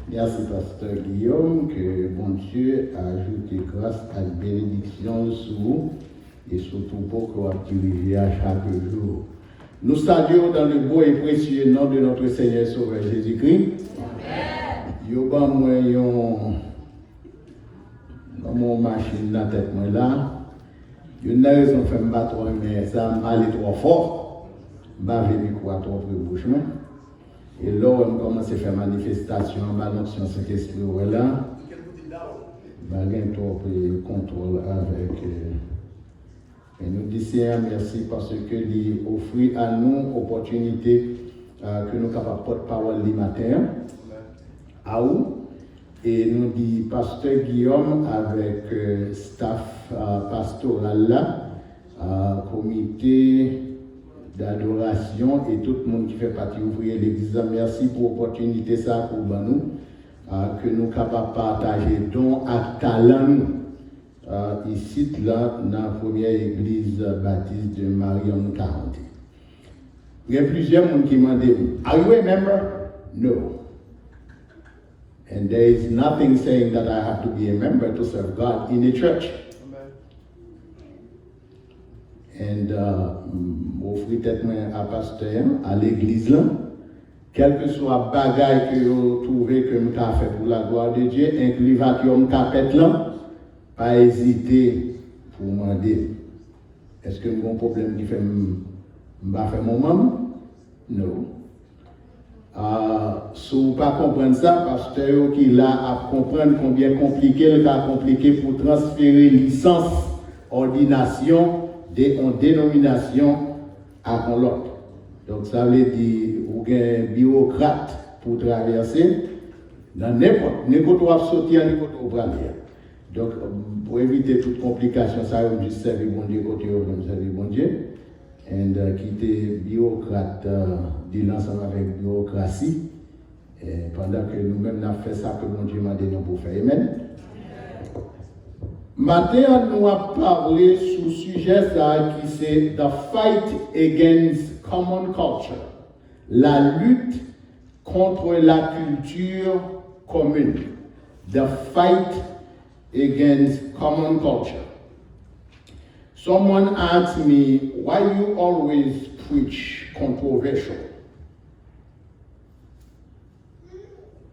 Merci, Pasteur Guillaume, que bon Dieu a ajouté grâce à la bénédiction sur vous et surtout pour qu'on dirige à chaque jour. Nous saluons dans le beau et précieux nom de notre Seigneur et Sauveur Jésus-Christ. Yo ban moi mon machine dans la tête moi là. Une raison fait me battre mais ça m'a allé trop fort. M'a vu micro à trop près bouche moi. Et là on commence à faire manifestation dans l'onction Saint-Esprit là. Bagay trop près contrôle avec et nous disons merci parce que il offre à nous l'opportunité que nous capables porter parole le matin. À où? Et nous dit Pasteur Guillaume avec staff pastoral là, comité d'adoration et tout le monde qui fait partie ouvrier l'église. Merci pour l'opportunité ça pour nous, que nous capables partager dons et talents ici là dans la première église baptiste de Marion 40. Il y a plusieurs gens qui m'ont dit, are you a member? No. And there is nothing saying that I have to be a member to serve God in a church. And offrir tête à pasteur à l'église là, quel que soit bagaille que vous trouvez que vous avez fait pour la gloire de Dieu, inclination capette là, pas hésiter pour demander. Est-ce que vous avez un problème qui fait m'ba faire mon maman? Non. Si vous ne comprenez pas ça, pasteur qui là à comprendre combien compliqué pour transférer licence, ordination en dénomination à l'autre. Donc ça veut dire vous avez un bureaucrate pour traverser dans n'importe où sortir, n'importe où aller. Donc pour éviter toute complication, ça veut juste servir bon Dieu côté vous servir bon Dieu. Et quitter bureaucrate deal ensemble avec bureaucratie pendant que nous-mêmes avons fait ça que mon Dieu m'a donné pour faire. Amen. Matin, nous avons parlé sur le sujet qui c'est The Fight Against Common Culture, la lutte contre la culture commune. The Fight Against Common Culture. Someone asked me, why you always preach controversial?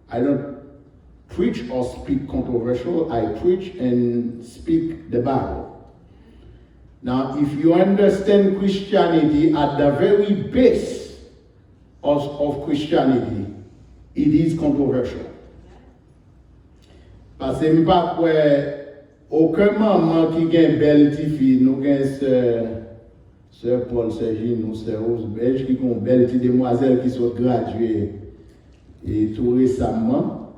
I don't preach or speak controversial, I preach and speak the Bible. Now, if you understand Christianity at the very base of Christianity, it is controversial. Parce que je ne pas aucun maman qui a une belle petite fille, nous avons Sœur Paul Sergine, nous Sœur Rose Belge, qui ont une belle petite demoiselle qui sont graduées et tout récemment.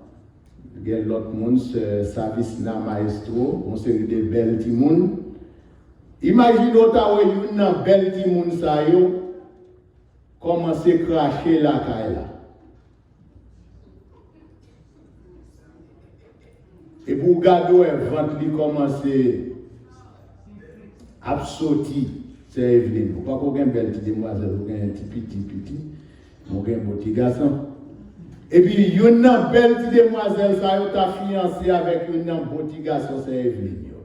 Il y a l'autre monde, service na maestro, on série de belles petits monde. Imaginez autant une belle petit monde ça yo commencer à cracher la caille là. Et pour garder un ventre, il commence à sortir. C'est évident. Pas qu'on ait une belle petite demoiselle, on a un petit, on a un petit garçon. Et puis, il y a une belle petite demoiselle, ça y est fiancé avec un petit garçon, c'est évident.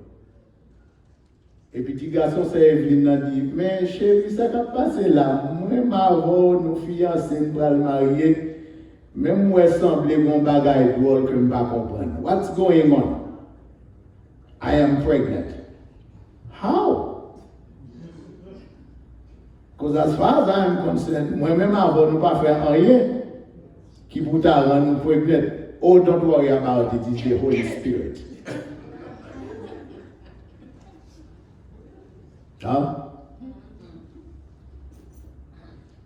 Et puis, petit garçon, c'est évident, dit, mais chérie, ça va passer là. Moi, Maro, nous fiancés, nous allons marier. Même moi, semble mon bagage drôle que je ne peux pas comprendre. What's going on? I am pregnant. How? Because as far as I am concerned, moi-même avant, nous pas faire rien qui peut rendre nous pregnant. Oh, don't worry about it. It's the Holy Spirit. Huh?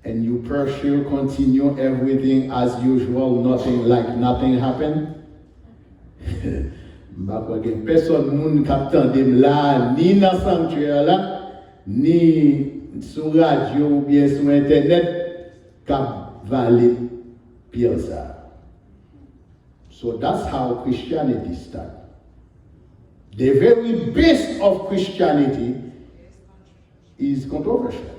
And you pursue, continue everything as usual, nothing happened. Personne ne capte là, ni dans le sanctuaire là, ni sur radio ou bien sur internet, cap valer pire ça. So that's how Christianity started. The very base of Christianity is controversial.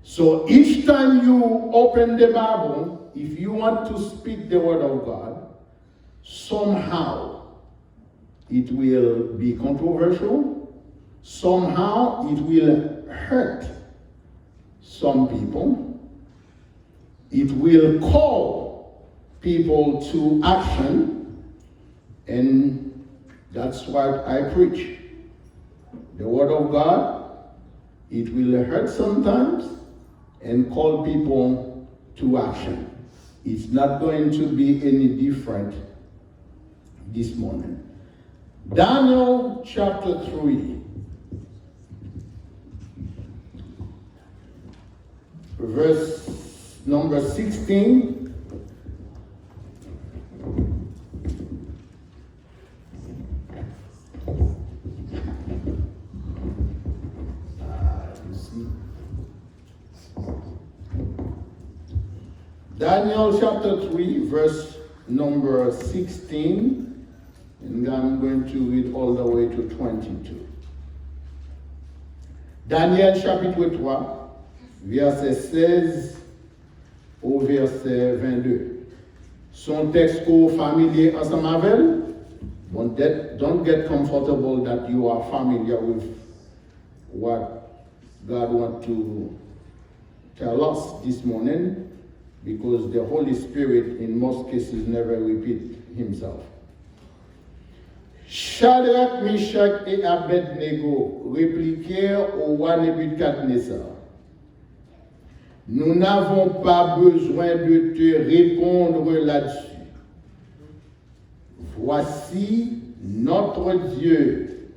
So each time you open the Bible, if you want to speak the word of God, somehow it will be controversial, somehow it will hurt some people, it will call people to action, and that's what I preach. The word of God, it will hurt sometimes and call people to action. It's not going to be any different this morning. Daniel chapter 3, verse number 16. Daniel chapter 3, verse number 16, and I'm going to read all the way to 22. Daniel chapitre 3, verset 16 au verset 22. Son texte familier ensemble avec. Don't get comfortable that you are familiar with what God wants to tell us this morning, because the Holy Spirit in most cases never repeats himself. Shadrach, Meshach et Abednego répliquèrent au roi Nebuchadnezzar: Nous n'avons pas besoin de te répondre là-dessus. Voici notre Dieu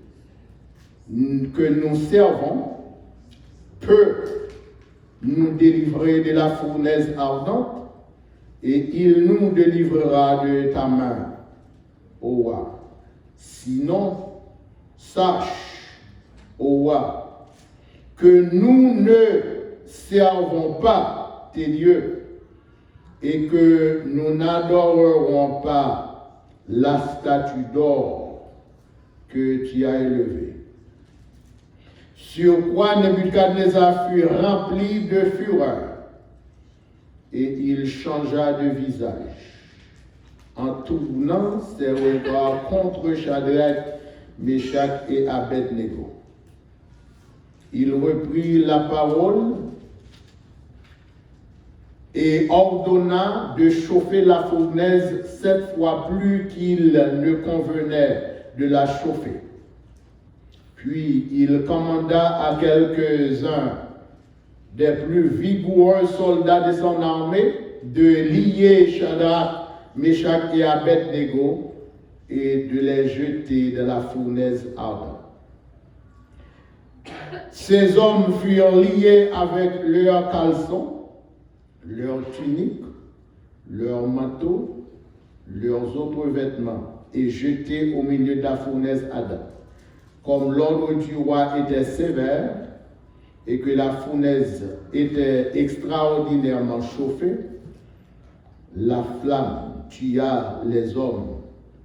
que nous servons peut nous délivrer de la fournaise ardente, et il nous délivrera de ta main, ô roi. Sinon, sache, ô roi, que nous ne servons pas tes dieux, et que nous n'adorerons pas la statue d'or que tu as élevée. Sur quoi Nebuchadnezzar fut rempli de fureur, et il changea de visage, en tournant ses regards contre Shadrach, Meshach et Abednego. Il reprit la parole et ordonna de chauffer la fournaise 7 fois plus qu'il ne convenait de la chauffer. Puis il commanda à quelques-uns des plus vigoureux soldats de son armée de lier Shadrach, Meshach et Abednego et de les jeter dans la fournaise ardente. Ces hommes furent liés avec leurs caleçons, leurs tuniques, leurs manteaux, leurs autres vêtements et jetés au milieu de la fournaise ardente. Comme l'ordre du roi était sévère et que la fournaise était extraordinairement chauffée, la flamme tua les hommes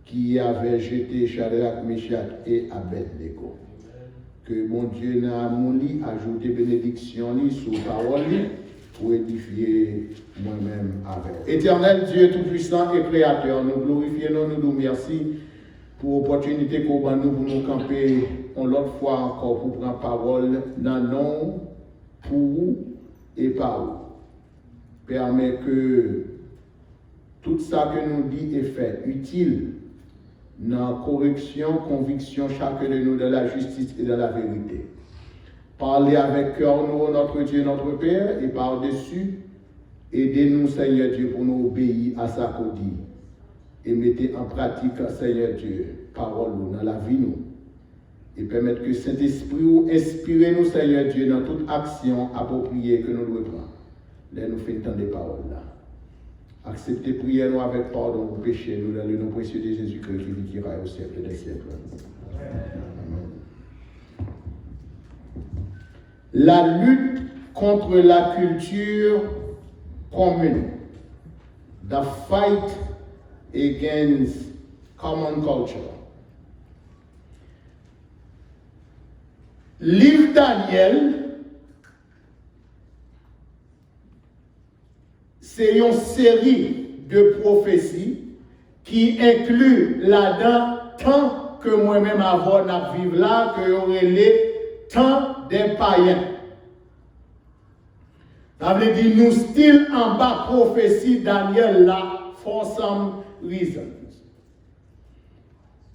qui avaient jeté Shadrach, Meshach et Abednego. Que mon Dieu n'a mouli ajouté bénédiction sur parole pour édifier moi-même avec. Éternel Dieu Tout-Puissant et Créateur, nous glorifions, nous merci pour l'opportunité qu'on a nous pour nous camper l'autre fois encore pour prendre parole dans nom, pour et par vous. Permet que tout ça que nous dit est fait, utile dans la correction, conviction, chacun de nous de la justice et de la vérité. Parlez avec cœur, nous, notre Dieu, notre Père, et par-dessus, aidez-nous, Seigneur Dieu, pour nous obéir à sa codie. Et mettez en pratique, Seigneur Dieu, parole dans la vie, nous. Et permettre que Saint-Esprit inspire nous, Seigneur Dieu, dans toute action appropriée que nous devons prendre. Là, nous faisons tant de paroles là. Acceptez prière nous avec pardon pour pécher nous dans le nom précieux de Jésus-Christ qui vivra au siècle des siècles. Amen. La lutte contre la culture commune. The fight against common culture. Livre Daniel, c'est une série de prophéties qui inclut là-dedans tant que moi-même avant n'a vivre là, que aurait les temps des païens. Ça veut dire nous still en bas prophétie Daniel là for some reasons.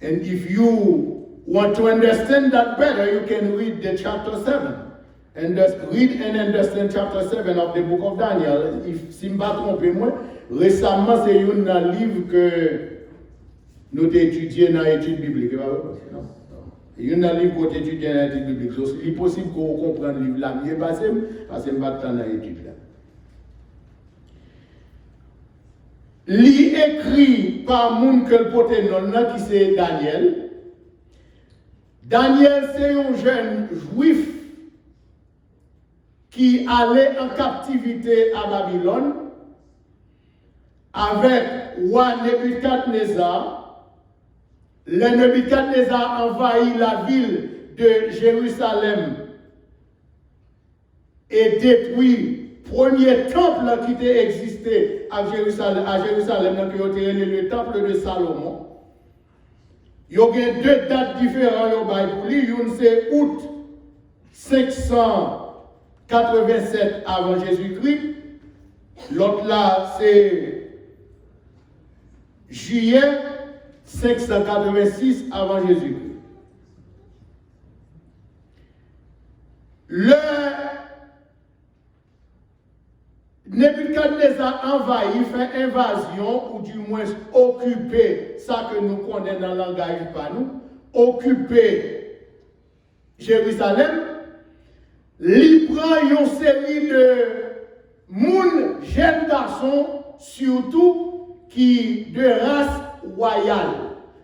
And if you want to understand that better, you can read the chapter 7. And just read and understand chapter 7 of the book of Daniel. If si je ne me trompe moi, récemment c'est un livre que nous avons étudié dans l'étude biblique. Non. Il y a un livre qu'on étudie dans l'étude biblique. Donc, il est possible qu'on comprenne le livre là mieux passé parce que je ne vais pas dans l'étude là. Li écrit par moun que le poté non qui c'est Daniel. Daniel c'est un jeune juif qui allait en captivité à Babylone avec roi Nebuchadnezzar. Le Nebuchadnezzar envahit la ville de Jérusalem et détruit le premier temple qui était existé à Jérusalem, qui était le temple de Salomon. Il y a deux dates différentes pour lui. Une c'est août 587 avant Jésus-Christ. L'autre là c'est juillet 586 avant Jésus-Christ. Le Nebuchadnezzar envahit, fait invasion, ou du moins occuper, ça que nous connaissons dans le langage par nous, occuper Jérusalem, il prend une série de moun, jeunes garçons, surtout qui de race royale,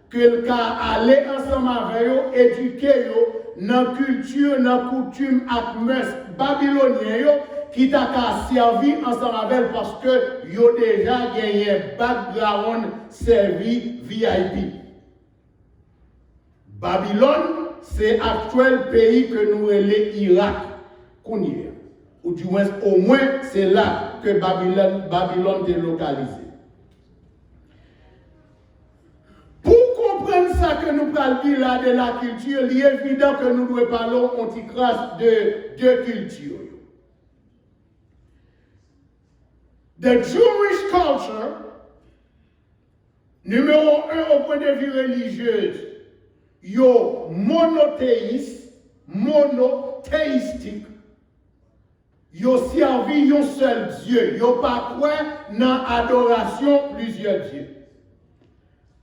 que le cas aller ensemble avec eux, éduquer eux, dans la culture, dans la coutume, avec mœurs babyloniens, qui t'a servi ensemble avec elle parce que yo déjà gagné un background servi VIP. Babylone, c'est l'actuel pays que nous relais Irak, ou du moins, au moins, c'est là que Babylone est localisée. Pour comprendre ça que nous parlons là de la culture, il est évident que nous devons parler anti-crasse de deux cultures. The Jewish culture, numéro 1 au point de vue religieux, yo monothéiste, monothéistique, yo servi un seul Dieu, yo pas quoi dans adoration plusieurs dieux.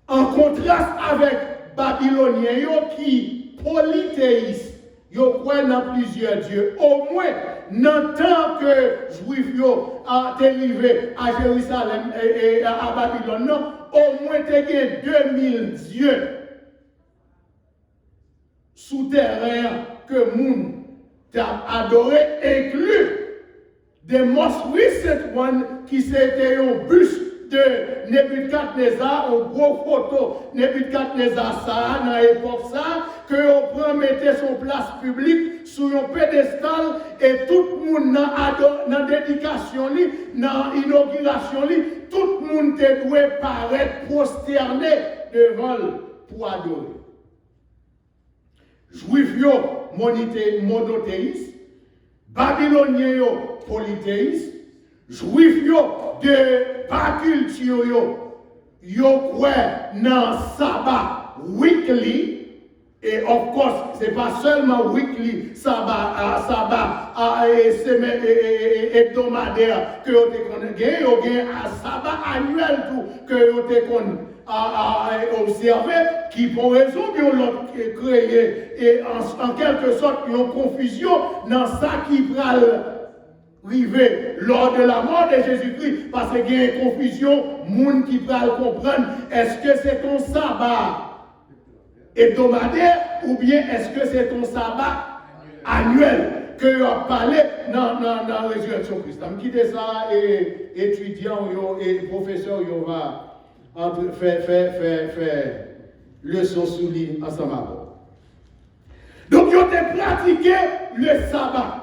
En contraste avec Babylonien, yo qui polythéiste, yo croit dans plusieurs dieux. Au moins, dans le temps que Juifs a arrivé à Jérusalem et à Babylone, non, au moins il y a 2000 dieux souterrains que moun t'a adoré, inclus the most recent one qui c'était un buste de Nebuchadnezzar, un gros photo Nebuchadnezzar ça dans l'époque ça que on prend mettre son place publique sur un pédestal et tout le monde dans dédication li, dans inauguration li, tout le monde te doit paraître prosterné devant pour adorer. Juifs yo monothéistes, babyloniens yo polythéistes, Juifs yo de pas culture yo croient dans sabbat weekly. Et of course, ce n'est pas seulement weekly, sabbat semaine hebdomadaire que vous avez, il y a un sabbat annuel tout que vous avez observé, qui pour raison de l'autre créer et en quelque sorte une confusion dans ça qui va arriver lors de la mort de Jésus-Christ, parce qu'il y a une confusion, monde qui va comprendre, est-ce que c'est ton sabbat hebdomadaire ou bien est-ce que c'est ton sabbat annuel que tu as parlé dans la résurrection Christ. Je quitte ça et étudiants et professeurs va faire leçon sur lui ensemble. Donc ils ont pratiqué le sabbat.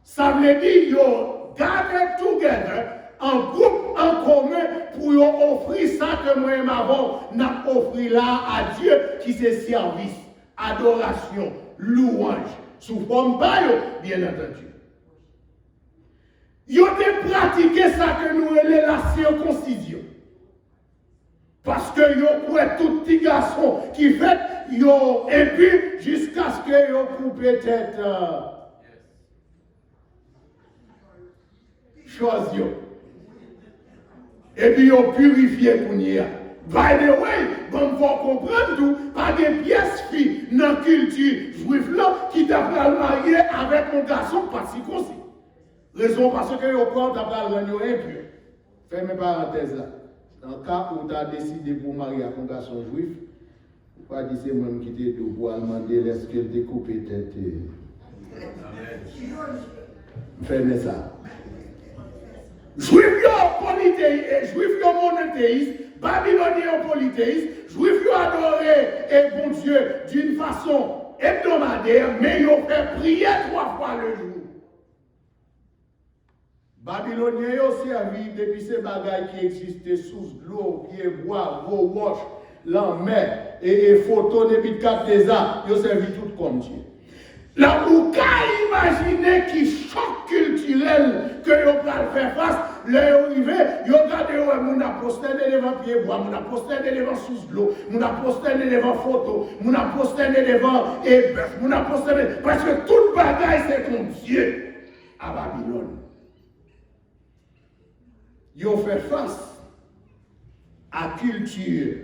Ça veut dire qu'ils ont gardé together en groupe en commun pour offrir ça que moi-même avant, n'a offert là à Dieu qui c'est service, adoration, louange, sous forme bail, bien entendu. Ils ont pratiqué ça que nous appelons la circoncision. Parce que ils ont tout petit garçon qui fait, ils ont épu jusqu'à ce qu'ils ont coupé tête. Chose. Et puis ils ont purifié pour nous. By the way, bon, faut comprendre tout, pas des pièces filles dans la culture juive là qui t'a marié avec un garçon pas si concis. Raison parce que ils ont peur d'avoir le rendre impur. Fermez parenthèse là. Dans le cas où tu as décidé pour marier avec un garçon juif, pas dire c'est moi qui t'ai tout pour demander est-ce qu'elle t'a coupé tête. Fermez ça. Juif yo polythéiste, juif yo monothéiste, babylonien polythéiste, juif yo adoré et bon Dieu d'une façon hebdomadaire, mais ils ont fait prier 3 fois le jour. Babylonien yo servi depuis ces bagailles qui existaient sous l'eau, qui est bois, vos roches, la mer et photos depuis 4 ans, ils ont servi tout comme Dieu. Là, vous pouvez imaginer qui choc culturel que vous pouvez faire face, là, vous arrivez, vous regardez, vous avez posté devant pied bois, vous avez posté devant sous l'eau, vous avez posté devant photo, vous avez posté devant bœuf, vous avez posté parce que toute bagaille c'est ton Dieu à Babylone. Vous fait face à culture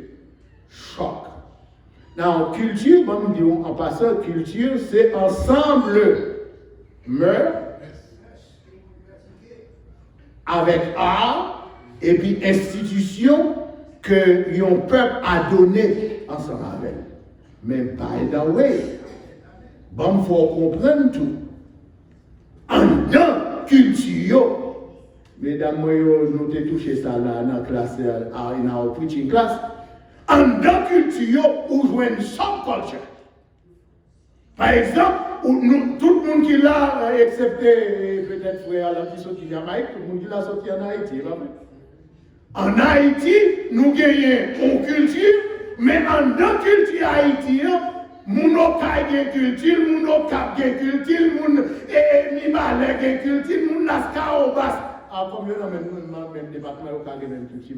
choc. Dans culture, bon, disons, en passant, culture, c'est ensemble mœurs avec art et puis institution que yon peuple a donné ensemble avec. Mais by the way, bon, faut comprendre tout. En dans culture, mesdames, nous avons touché ça là dans la classe, dans la preaching class. En dans culture, où jouer une subculture. Par exemple, tout le monde qui l'a, excepté peut-être frère là qui sorti de Jamaïque, tout le monde qui l'a sorti en Haïti. En Haïti, nous gagnons une culture, mais en dans culture haïtienne, nous avons une culture, nous avons une culture, nous avons une culture, nous avons comme même département, nous avons une culture.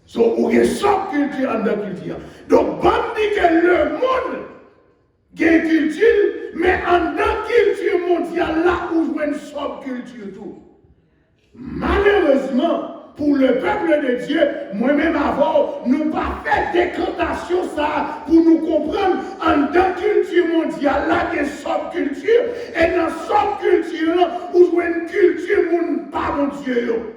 So, on a sub-culture en la culture. Donc, on dit que le monde a une culture, mais en la culture mondiale, là où on a une sub-culture tout. Malheureusement, pour le peuple de Dieu, moi-même avant, nous pas fait décantation ça pour nous comprendre en la culture mondiale, là, il y a une sub-culture, et dans la sub-culture, là, où on a une culture, pas mon Dieu.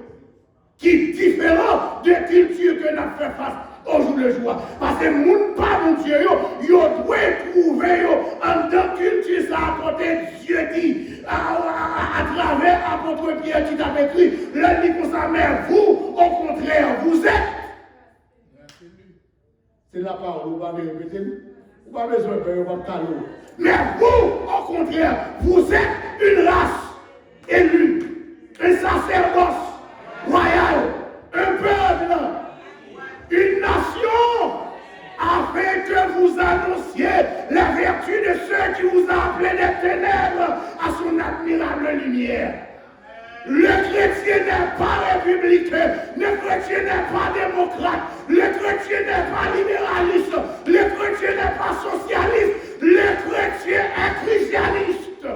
Qui est différent de la culture que nous avons fait face au jour le jour. Parce que moun pas mon Dieu, ils doivent trouver en tant que culture ça à côté de Dieu qui, à travers l'apôtre Pierre qui t'a écrit, le dit pour ça, mais vous, au contraire, vous êtes. C'est la parole, vous ne pouvez pas répéter. Vous n'avez pas besoin de faire votre calot. Mais vous, au contraire, vous êtes une race élue, un sacerdoce royal, un peuple, une nation, afin que vous annonciez la vertu de ceux qui vous ont appelé des ténèbres à son admirable lumière. Le chrétien n'est pas républicain, le chrétien n'est pas démocrate, le chrétien n'est pas libéraliste, le chrétien n'est pas socialiste, le chrétien est christianiste.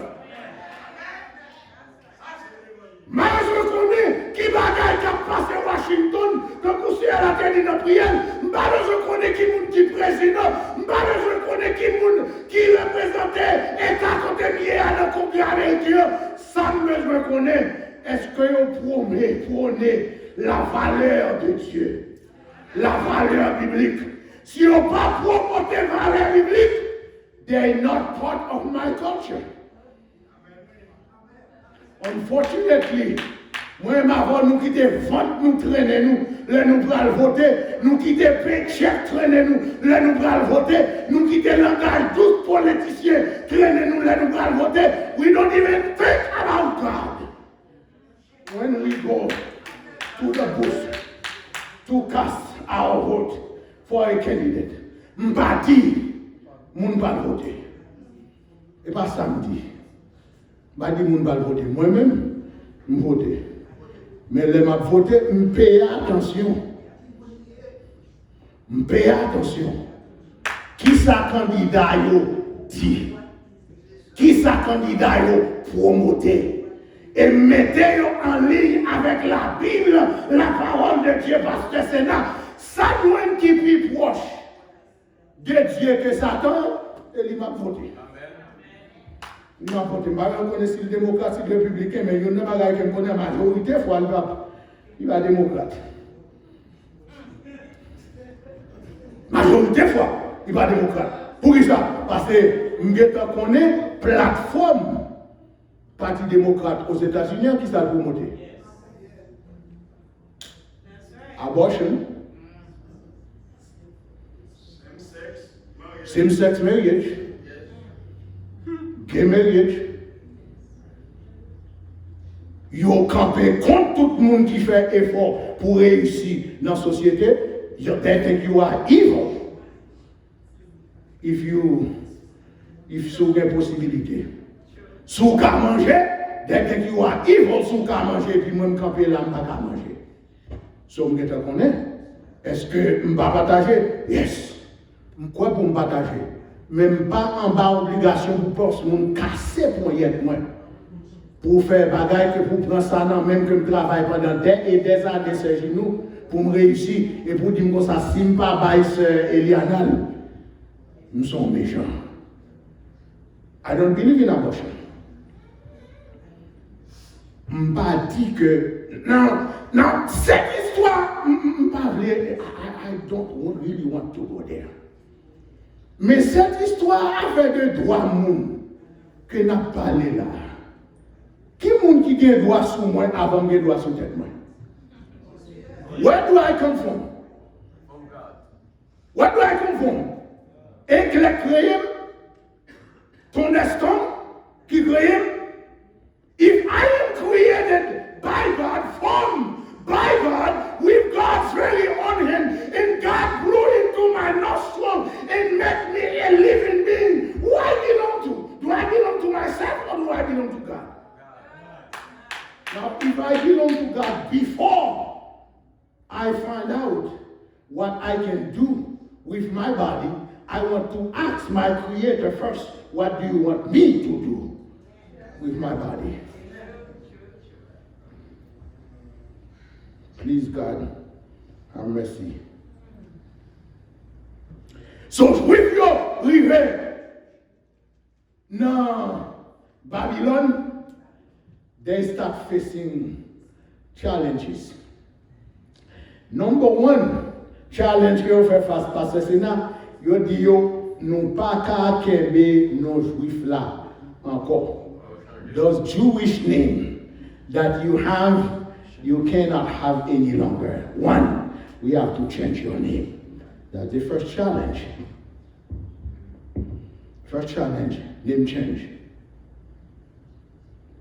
Mais je connais qui bagaille qui a passé Washington, comme vous à la tête de la prière. Je connais qui président. Je connais qui représentait l'État côté lié à la Congrès américain. Ça, je connais. Est-ce que vous prônez la valeur de Dieu, la valeur biblique? Si vous ne pas promoté la valeur biblique, they are not part of my culture. Unfortunately, moi-même avant nous quitter vote, nous traîner nous, là nous prenons voter, nous quitter paycheck, traîner nous, là nous prenons voter, nous quitter langage, 12 politiciens, traîner nous, là nous prenons voter. We don't even think about God when we go to the bush to cast our vote for a candidate. M'pa dit, moun pa voter. Et pas samedi. M'pa dit moun pa voter. Moi-même, m'voter. Mais les m'a voté, m'paye attention. M'paye attention. Qui sa candidat yo dit? Qui sa candidat yo promoté? Et mettez-le en ligne avec la Bible, la parole de Dieu, parce que c'est là, ça doit être qui est plus proche de Dieu que Satan, et il m'a voté. Il m'a voté. Je ne connais pas le démocrate, le républicain, mais il y a pas qui me connaît la majorité, il va démocrate. Majorité fois, il va démocrate. Pour qui ça? Parce que je connais plateforme. Parti démocrate aux États-Unis qui s'est promoté. Abortion. Same-sex marriage. Gay marriage. Yo campé contre tout le monde qui fait effort pour réussir dans la société. They think you are evil. If you avez possibilité. Sous qu'à manger, they think you are evil, sous qu'à manger, puis moi, je camper là, je ne pas manger. So, je te connais. Est-ce que je ne vais pas partager? Yes. Je crois pour me partager. Même pas en bas obligation pour force, je casser pour y être moi. Pour faire bagaille que pour prendre ça, non, même que je travaille pendant des et des années sur genoux, pour me réussir, et pour dire que ça, si je ne pas bailler Eliana, nous sommes méchants. I don't believe in abortion. Je ne pas dit que non, cette histoire, I don't really want to go there. Mais cette histoire avec de droit monde que n'a parlé là. Qui monde qui a droit sur moi avant que droit sur tête moi? Where do I come from? Where do I come from? Et que les créé ton destin qui crée. If I am created by God, formed by God, with God's really on him, and God blew into my nostril and made me a living being, who I belong to? Do I belong to myself or do I belong to God? Now, if I belong to God before I find out what I can do with my body, I want to ask my Creator first, what do you want me to do with my body? Please, God, have mercy. So, with your river, now, Babylon, they start facing challenges. Number one challenge que vous faites face à ce Sénat, vous dites, nous pas qu'à kembe nos juifs là encore. Those Jewish names that you have, you cannot have any longer. One, we have to change your name. That's the first challenge. First challenge, name change.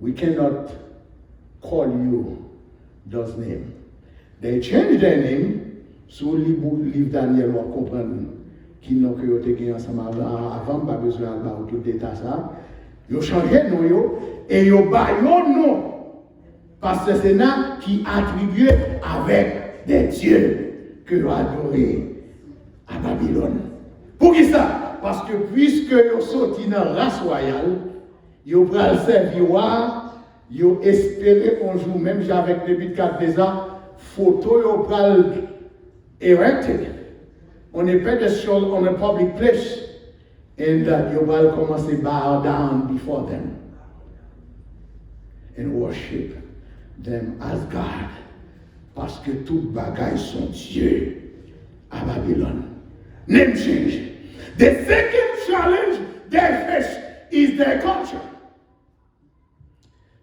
We cannot call you those names. They changed their name, so livre Daniel va comprendre qui n'ont que été gagné ensemble avant, pas besoin de tout détail ça. Ils ont changé de nom et ils ont bâillé nom. Parce que c'est là qui attribué avec des dieux que vous adorez à Babylone. Pour qui ça? Parce que puisque vous sorti dans la race royale, vous prenez le servir, vous espérez un jour, même avec depuis 4 ans, photo vous prenez erected. On est pedestal on a public place, and you will commencer bow down before them and worship them as God, parce que tout bagaille sont Dieu à Babylone. Name change. The second challenge they face is their culture.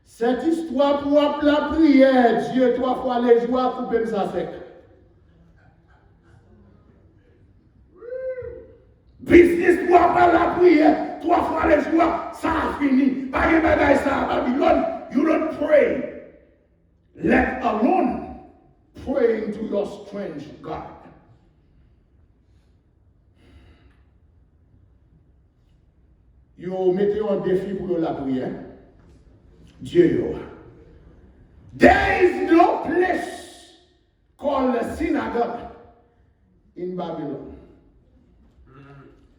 Cette histoire pour la prière, Dieu 3 fois les jours pour couper ça sec. Business pour la prière 3 fois les jours, ça a fini. Pas de bagaille ça à Babylone, you don't pray. Let alone praying to your strange God. Yo mettez un défi pour la prière. Dieu yo. There is no place called the synagogue in Babylon.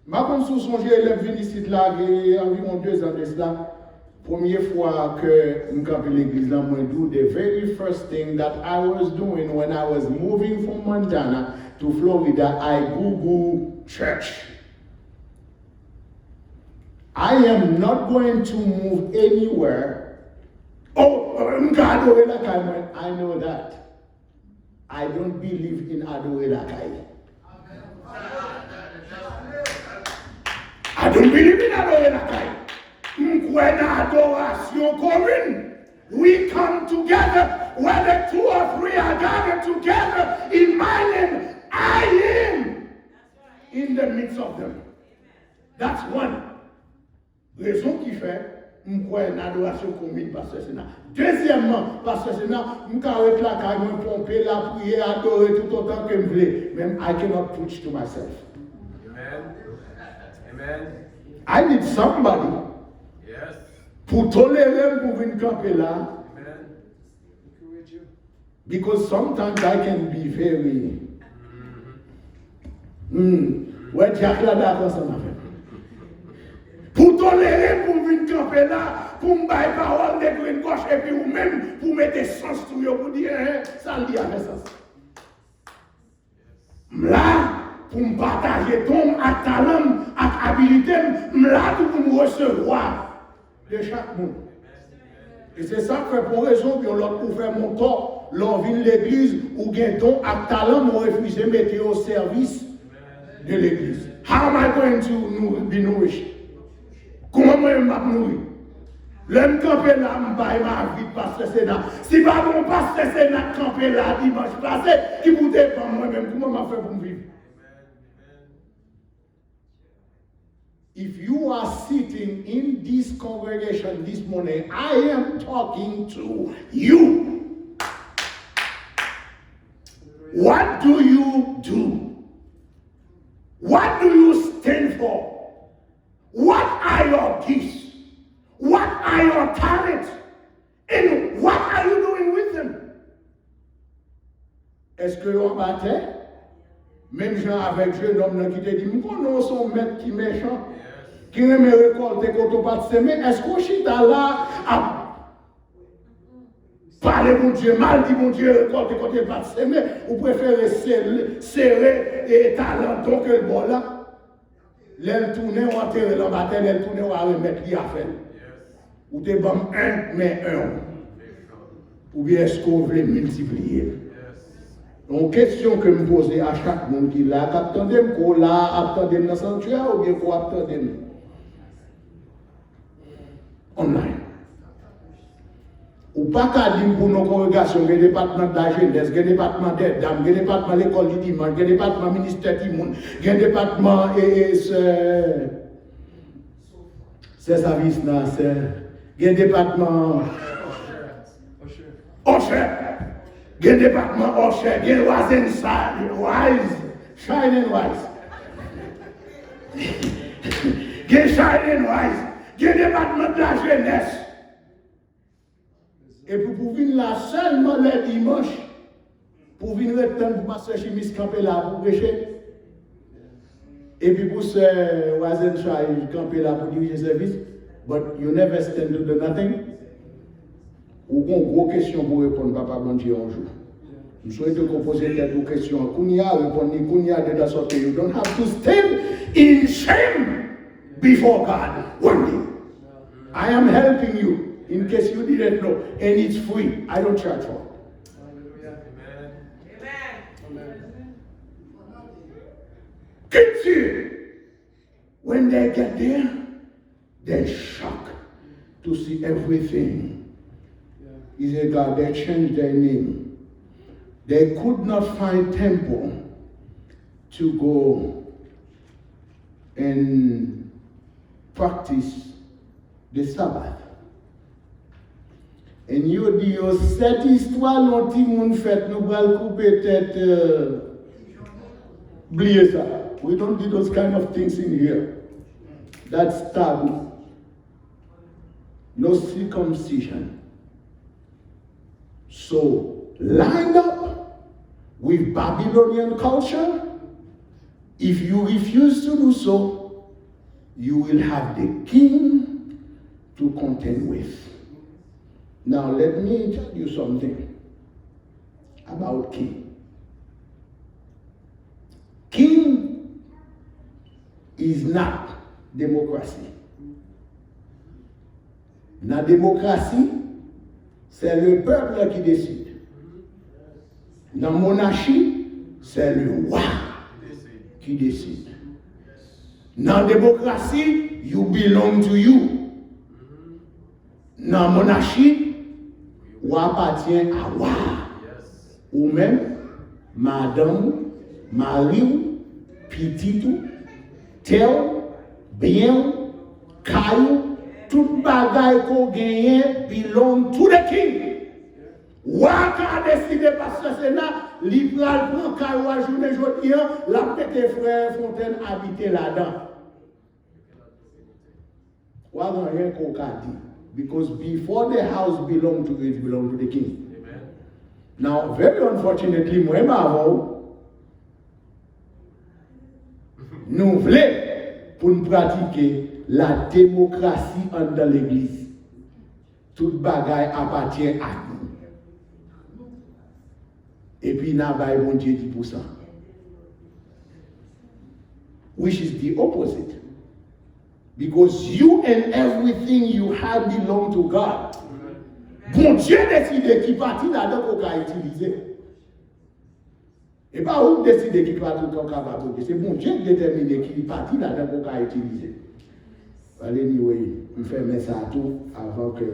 Ma comme sous son élève venu ici là, il y a environ 2 ans de cela. Première fois que je suis l'église là, moi do the very first thing that I was doing when I was moving from Montana to Florida, I Google church. I am not going to move anywhere. Oh, I know that. I don't believe in Adorelakai. I don't believe in Adorelakai. We come together, whether 2 or 3 are gathered together in my name, I am in the midst of them. That's one. Raison qui fait, m'kwe une adoration commune Pasteur Sénat. Deuxièmement, Pasteur Sénat, m'karek la kay, m'pomper la prier, adorer tout autant que m'vle. Même I cannot preach to myself. Amen. Amen. I need somebody. Yes. Pour tolérer pour venir camper là. Amen. Because sometimes I can be very. Ouais, Jack là d'accord ça m'a fait. Pour tolérer, pour venir camper là, pour me bailler parole de green gauche et puis ou même pour mettre sens sur eux pour dire ça le dit avec ça. Là, pour me partager ton avec talent, avec habilité, là pour me recevoir de chaque monde. Et c'est ça que pour raison que l'autre pour faire mon temps, l'on vient l'église ou gain don avec talent, mon refusé mettre au service de l'église. How am I going to be nourished? Comment moi je me nourrir? L'homme campé là, je vais ma vie de Pasteur Sénat. Si pas mon Pasteur Sénat campé là dimanche passé, qui vous dépend moi-même, comment je fais pour me vivre? If you are sitting in this congregation this morning, I am talking to you. What do you do? What do you stand for? What are your gifts? What are your talents? And what are you doing with them? Est-ce que vous battez? Même gens avec jeune homme qui te dit, nous connaissons son maître qui est méchant, qui aime récolter quand on pas de semer. Est-ce qu'on chita là à parler mon Dieu mal, dit mon Dieu récolter quand on pas de semer, ou préférez serrer et talent donc que le bon là? L'elle tourne ou enterrer la bataille, l'elle tourne ou à remettre qui a fait. Ou te bam un, mais un. Ou bien est-ce qu'on veut multiplier? Donc, question que me poser à chaque monde qui l'a, attendez-moi, qu'on l'a, attendez-moi dans le sanctuaire, ou bien qu'on attendez-moi online. Ou pas qu'à dire pour nos congrégations, il y a des départements de la jeunesse, il y a des départements d'aide, il y a des départements de l'école du dimanche, il y a des départements ministère du monde, il y a des départements c'est service là, il y a des départements Osher, il y a des départements Osher, il y a des Wise, Shine and Wise. Il y a Shine and Wise, il y a des départements de la jeunesse. Et puis pour venir là seulement le dimanche, pour venir retourner pour passer chez Miss camper là pour prêcher. Et puis pour ce Wazenshire camper là pour diriger service. But you never stand to do nothing. Ou une grosse question pour répondre, Papa bon Dieu un jour. Je souhaite vous poser quelques questions. Kounia répondre, Kounia de la sorte. You don't have to stand in shame before God one day. I am helping you. In case you didn't know, and it's free. I don't charge for it. Amen. Amen. Kids here, when they get there, they're shocked to see everything. He said, God, they changed their name. They could not find temple to go and practice the Sabbath. Et nous disons, cette histoire, nous avons fait, nous allons couper tête. Oubliez ça. We don't do those kind of things in here. That's taboo. No circumcision. So, lined up with Babylonian culture, if you refuse to do so, you will have the king to contend with. Now, let me tell you something about king. King is not democracy. La démocratie, c'est le peuple qui décide. Dans la monarchie, c'est le roi qui décide. Dans la démocratie, you belong to you. Dans la monarchie, ou appartient à roi. Ou même, madame, mari, petit, tel, bien, caillou, tout bagaille qu'on gagne belong to the king. Roi qui a décidé parce que c'est là, libéral prend caillou à journée aujourd'hui, la petite frère Fontaine habiter là-dedans. Roi n'a rien qu'on a dit. Because before the house belonged to it, belonged to the king. Amen. Now, very unfortunately, moi nous voulons pour nous pratiquer la démocratie dans l'église. Toute bagaille appartient à nous. Et puis, nous avons bon Dieu 10%. Which is the opposite. Because you and everything you have belong to God. Bon Dieu décide qui partie là-dedans qu'on va utiliser. Et pas vous décidez qui partie qu'on va utiliser. C'est bon Dieu qui détermine qui partie là-dedans qu'on va utiliser. Allez, oui, je fais ça tout avant que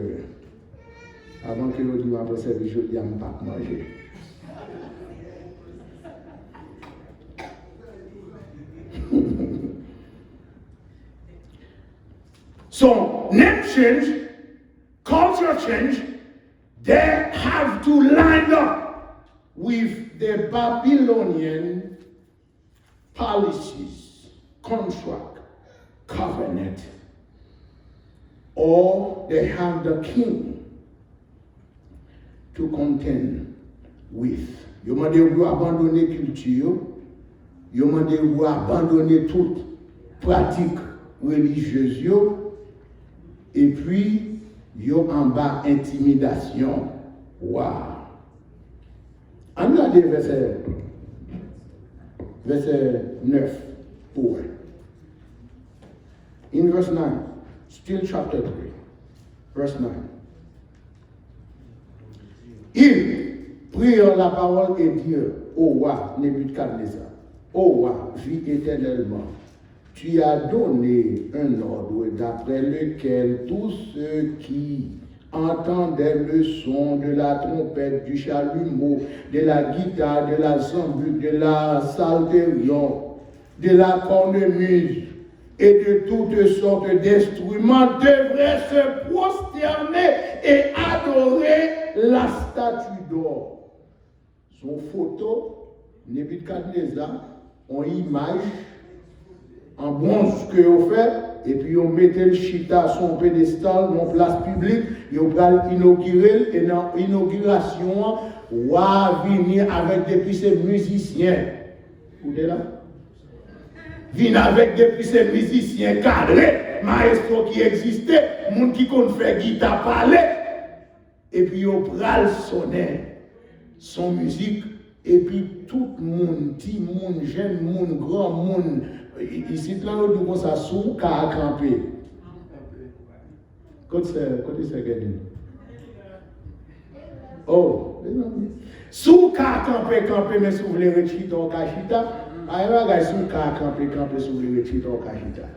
vous dites après service, je ne vais pas manger. So, name change, culture change, they have to line up with the Babylonian policies, contract, covenant, or they have the king to contend with. Vous m'avez abandonner culture, vous m'avez abandonner toute pratique religieuse. Et puis, yo en bas intimidation. Wow. On regarde verset 9 pour. In verse 9, still chapter 3, verse 9. Il prit la parole et dit au roi Nebuchadnezzar, au roi, vis éternellement. Tu as donné un ordre d'après lequel tous ceux qui entendaient le son de la trompette, du chalumeau, de la guitare, de la zambute, de la psalterion, de la cornemuse et de toutes sortes d'instruments devraient se prosterner et adorer la statue d'or. Son photo, Nebuchadnezzar, en image, en bronze que vous faites, et puis on mettait le chita sur un pédestal dans place publique, vous allez inaugurer, et dans l'inauguration, on va venir avec depuis ces musiciens. Vous êtes là? Venir avec depuis ces musiciens cadrés, maestro qui existait, monde qui compte faire guitare parler, et puis on pral sonner son musique, et puis tout le monde, petit monde, jeune monde, grand monde, ici, là, nous avons ça sous qu'à camper. Quand c'est gagné? Oh, sous qu'à camper, mais si vous voulez retirer ton cachita, aïe, sous qu'à camper, si vous voulez retirer ton cachita.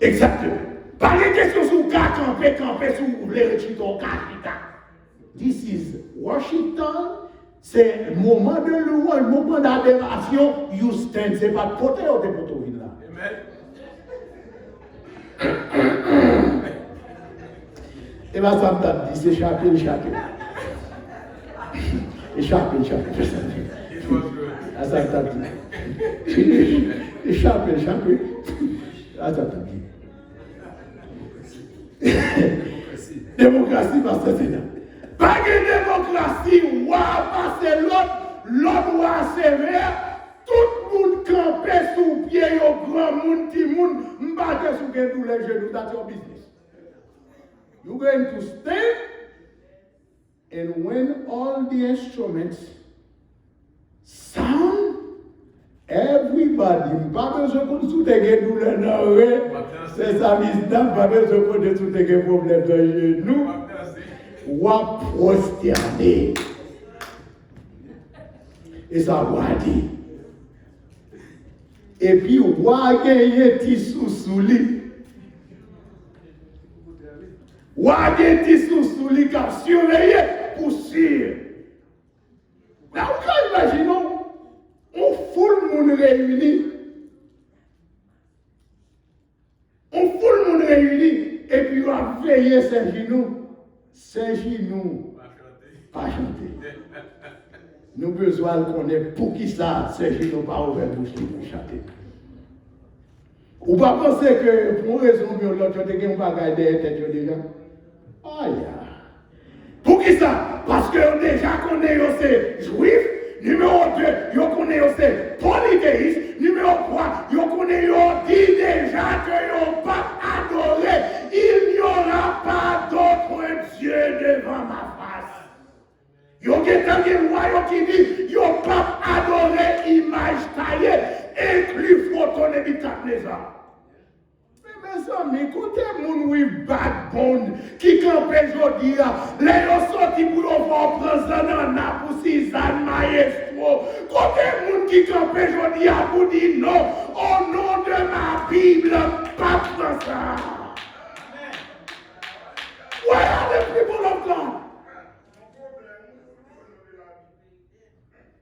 Exactement. Pas de question sous qu'à camper, si vous voulez retirer ton cachita. This is worship time. C'est le moment de louange, le moment d'adoration, you stand. C'est pas de côté ou de côté là. Amen. Et bien, ça me dit, c'est échappé. Échappé. It was good. Ah, ça me dit. Échappé. Ah, ça me dit. Démocratie, parce que c'est là. Pas de démocratie, parce que l'autre roi sévère, tout le monde campé sous pied, au grand monde, petit monde, m'battre sous tous les genoux, that's your business. You're going to stay, and when all the instruments sound, everybody, pas besoin de tout les douleurs dans le c'est ça, pas besoin de tout les problèmes dans les genoux, ou à prosterner. Et ça va dire. Et puis, ou à gagner petit sous-souli. Ou à gagner petit sous-souli qui a surveillé pour sûr. Là, imaginons, on fout le monde réuni. Et puis on va veiller ses genoux. Pas chanter. Nous besoin qu'on ait pour qui ça, ses genoux pas ouvert bouche pour chanter. Ou pas penser que pour une raison ou l'autre, tu n'as pas gardé tête déjà. Aïe. Pour qui ça? Parce que déjà qu'on est aussi juif. Numéro 2, on connaît aussi polythéiste. Numéro 3, on connaît dit déjà que on pas adoré. Il n'y aura pas d'autre Dieu devant ma face. Yo qui est roi qui dit, yo pas adoré image taillée, inclus photo de Nebuchadnezzar. Mes amis, écoutez mon backbone qui campe aujourd'hui, les gens sortis pour voir prendre dans pour 6 ans maestro. Écoutez mon qui campe aujourd'hui pour dire non, au nom de ma Bible, pas prendre ça. Where are the people of God?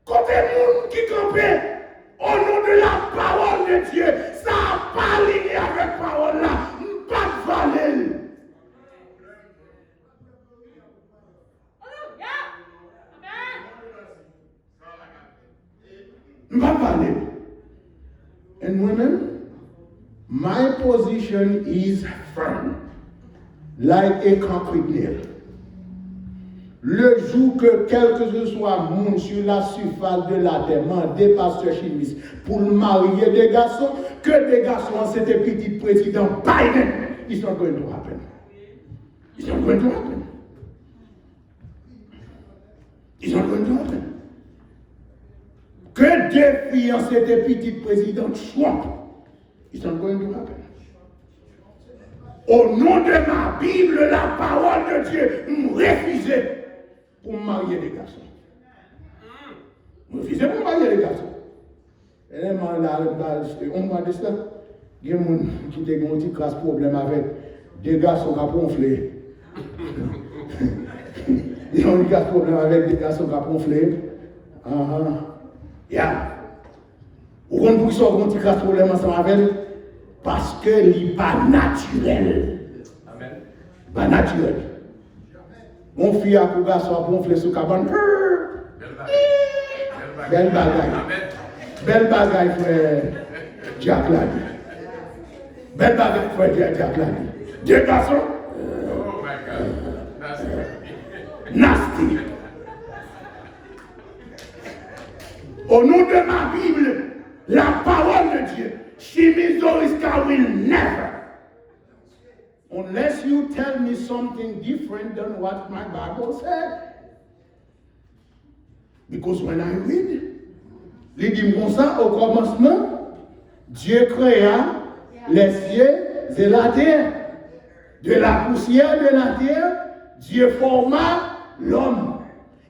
Écoutez mon qui campe au nom de la parole de Dieu, ça n'a pas aligné avec la parole là, pas de valeur. Pas de valeur. And women, my position is firm, like a concrete nail. Le jour que quel que ce soit monde sur la surface de la terre, des pasteurs chimistes, pour marier des garçons, que des garçons, c'était petit président Biden, it's not going to happen. It's not going to happen. It's not going to happen. Que des filles, c'était petit président Trump, it's not going to happen. Au nom de ma Bible, la parole de Dieu, refusez pour marier des garçons. Refusez pour marier des garçons. Et là, on m'a dit ça. Il y a des gens qui ont un petit problème avec des garçons qui ont gonflé. Ils ont un problème avec des garçons qui ont gonflé. Yeah. Vous comprenez pour qu'ils ont un petit problème ensemble avec eux? Parce que il n'est pas naturel. Amen. Pas naturel. Mon fils a pour garçon a gonflé sur cabane. Belle bagaille. Belle bagaille, frère Jack Lady. Belle bagaille, frère Jack Lady. Deux garçons. Oh my God. Nasty. Au nom de ma Bible, la parole de Dieu, Shimizoriska will never, unless you tell me something different than what my Bible said. Because when I read, il dit comme ça, au commencement, Dieu créa les cieux et la terre. De la poussière de la terre, Dieu forma l'homme.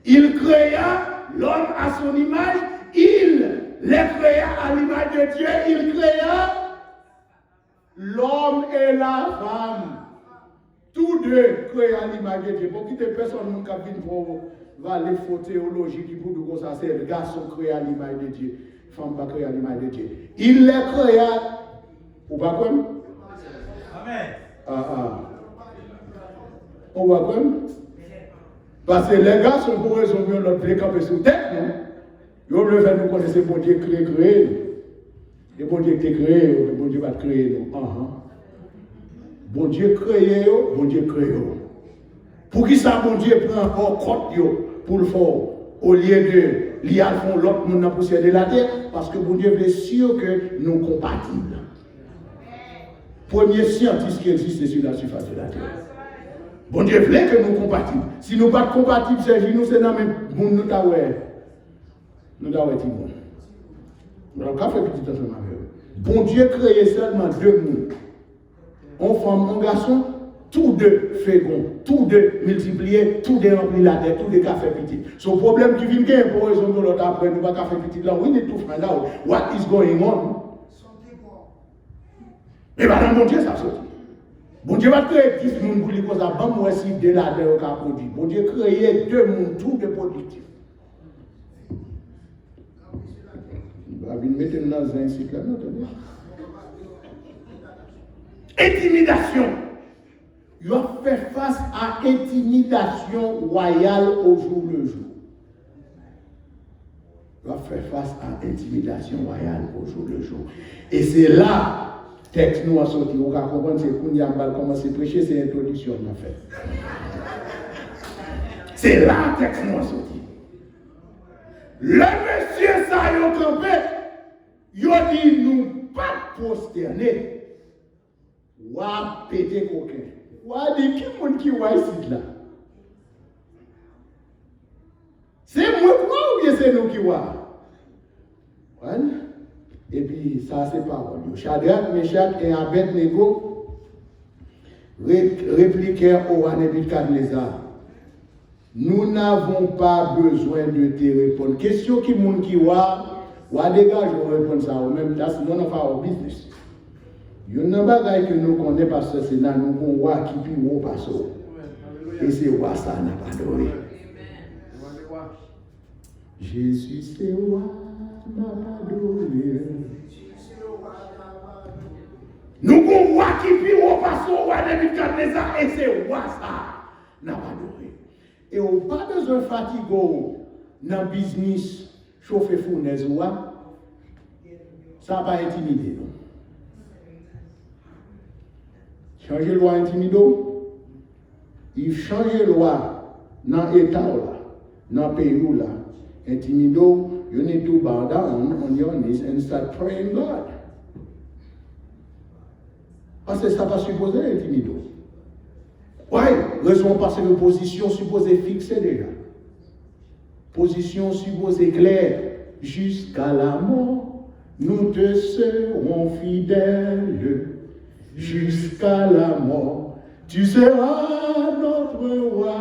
Il créa l'homme à son image, il les créa à l'image de Dieu, il créa l'homme et la femme. Tous deux créés à l'image de Dieu. Pour quitter personne qui a vu pour les faux théologies qui pour nous comme ça, c'est le garçon créé à l'image de Dieu, femme pas créée à l'image de Dieu. Il les créa, ou pas comme? Amen. On voit quoi? Parce que les gars sont pour raison de notre camper sous tête, non? Ils veulent faire nous connaître bon Dieu créé. Et bon Dieu qui créé, et bon Dieu va créer nous. Bon Dieu créé, bon Dieu créé. Pour qui ça, bon Dieu prend encore compte pour le faire, au lieu de l'y aller font l'autre monde dans la poussière de la terre, parce que bon Dieu veut sûr que nous sommes compatibles. Premier scientiste qui existe sur la surface de la terre. Bon Dieu voulait que nous soyons compatibles. Si nous ne sommes pas compatibles, c'est dans le même monde, nous avons tout le monde. Nous avons fait petit ensemble avec eux. Bon Dieu créé seulement deux mondes. On femme, un garçon, tous deux féconds, tous deux multipliés, tous deux remplis la terre, tous deux café petit. Son problème qui vient pour raison de l'autre après, nous ne pouvons pas café petit là. We need to find out what is going on. Et bien, dans mon Dieu, ça sorti. Bon Dieu va créer 10 personnes pour les causes à bon, moi aussi, de la terre qu'a produit. Bon Dieu créé deux mondes, tous deux productifs. Il va venir mettre dans un cycle là, non? Intimidation. Il va faire face à intimidation royale au jour le jour. Il va faire face à intimidation royale au jour le jour. Et c'est là, texte nous a sorti, on va comprendre, c'est qu'on y a commencé à prêcher, c'est l'introduction en fait. C'est là, texte nous a sorti. Le monsieur ça y a campé, il a dit nous pas prosterner. Ou à péter coquin. Ou à dire qui est-ce qui va ici là? C'est moi ou bien c'est nous qui va? Voilà. Et puis ça c'est parole. Shadrach, Meshach et Abednego répliquèrent au roi Nebuchadnezzar. Nous n'avons pas besoin de te répondre. Question qui moun qui va, ou à dégage on répond ça ou même that's none of our business. Il y a un bagage que nous connaissons parce que c'est dans nous roi qui puis haut passe. Et c'est roi ça n'a pas adoré. Jésus c'est roi n'a pas adoré. Nous avons roi qui puis haut passe au roi Nebuchadnezzar et c'est roi ça n'a pas adoré. Et on n'a pas besoin de fatiguer dans le business chauffer fournaise roi. Ça va pas intimider non. Changer loi intimido, il change loi dans l'état là, dans le pays là, intimido, you need to bow down on your knees and start praying God. Parce que ça n'a pas supposé intimido. Oui, raison parce que position supposée fixée déjà. Position supposée claire, jusqu'à la mort, nous te serons fidèles. Jusqu'à la mort, tu seras notre roi.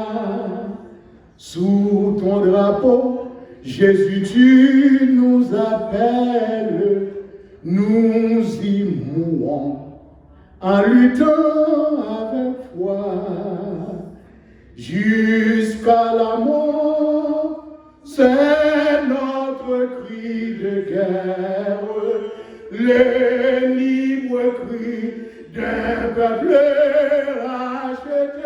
Sous ton drapeau, Jésus, tu nous appelles. Nous y mourons en luttant avec foi. Jusqu'à la mort, c'est notre cri de guerre. Le libre cri d'un peuple racheté.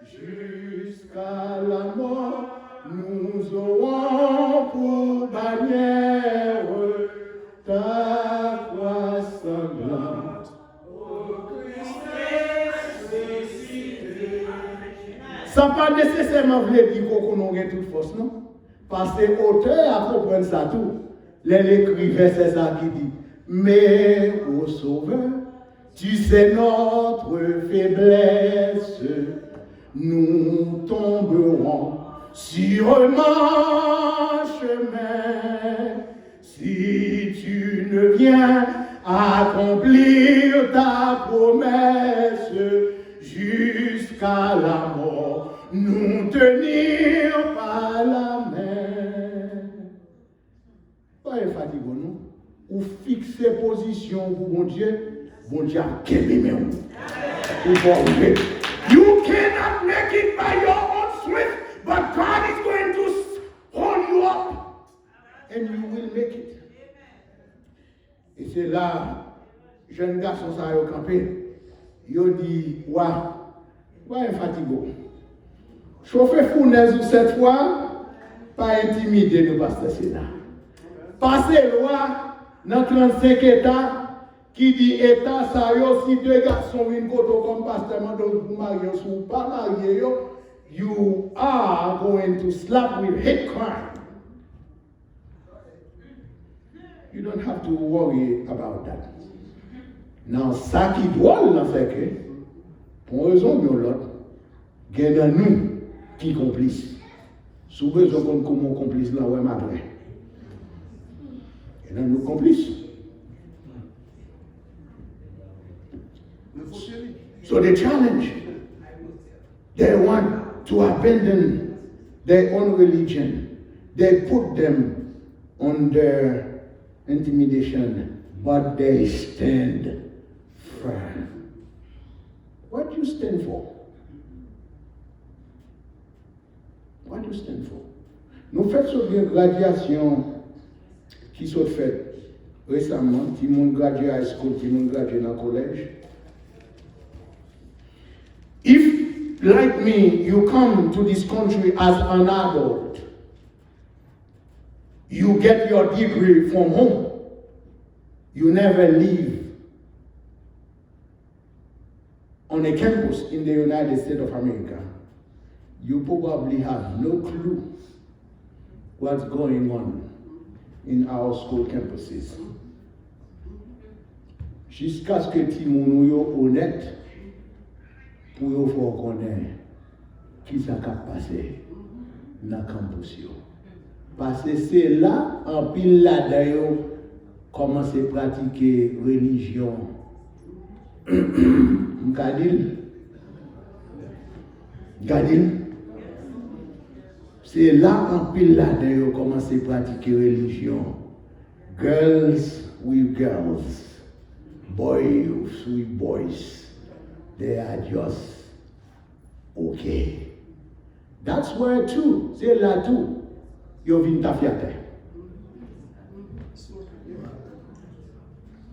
Jusqu'à la mort, nous aurons pour bannière ta croix sanglante. Ça n'a pas nécessairement voulu dire qu'on ait toute force, non? Parce que l'auteur a compris ça tout. L'écrivain, c'est ça qui dit. Mais ô Sauveur, tu sais notre faiblesse, nous tomberons sûrement chemin si tu ne viens accomplir ta promesse jusqu'à la mort, nous tenir par la main. Pas fatigant, non? Ou fixer position pour mon Dieu a quémé ou. You cannot make it by your own strength, but God is going to hold you up and you will make it. Et c'est là, jeune garçon ça a campé, il dit, ouais, Ouais, fatigué. Chauffeur fournaise ou cette fois, pas intimider nous, pasteur Sénat. Passer loi dans 35 États qui dit État, ça y est, si deux garçons viennent comme pasteur Mando pour marier ou pas marier, you are going to slap with hate crime. You don't have to worry about that. Now, ça qui doit c'est que, pour raison de l'autre, il y a nous qui complices. Sous besoin qu'on comment complice là, ouais, après. Il y a nous complices. So the challenge, they want to abandon their own religion. They put them under intimidation, but they stand firm. What do you stand for? What do you stand for? Nous faisons une graduation qui sont faites récemment, qui m'ont gradué à high school, qui m'ont gradué dans le collège. If, like me, you come to this country as an adult, you get your degree from home, you never leave on a campus in the United States of America, you probably have no clue what's going on in our school campuses. Jusqu'à ce que Timoun yo honnête pour yo faire connaître qui ça a passé dans le campus yo. Parce que c'est là en pile là d'ailleurs commence à pratiquer religion. Gadil. C'est là en pile là d'ailleurs commence à pratiquer religion. Girls with girls. Boys with boys. They are just okay. That's where too. C'est là tout. Yo vin ta fiate.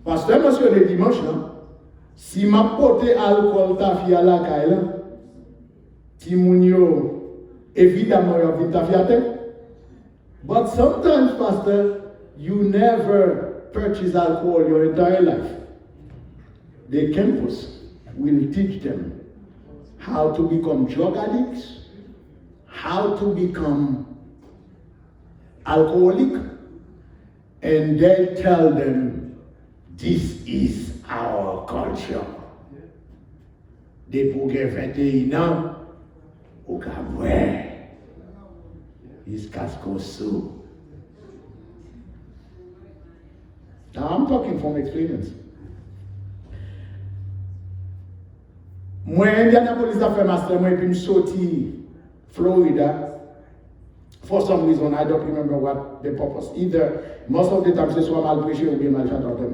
Pasteur, monsieur le dimanche, là, si m'a porté alcool ta fia la kaila, ti moun yo, évidemment, yo vin ta fiate. But sometimes, pastor, you never purchase alcohol your entire life. The campus will teach them how to become drug addicts, how to become alcoholic, and they tell them, this is our culture. Des pour 21 ans, au Caboué, jusqu'à ce qu'on sous. Now I'm talking from experience. Moi, Indianapolis a fait master, moi, puis je suis sorti Florida. For some reason, I don't remember what the purpose. Either, most of the time, c'est soit mal prêché ou bien mal chanté.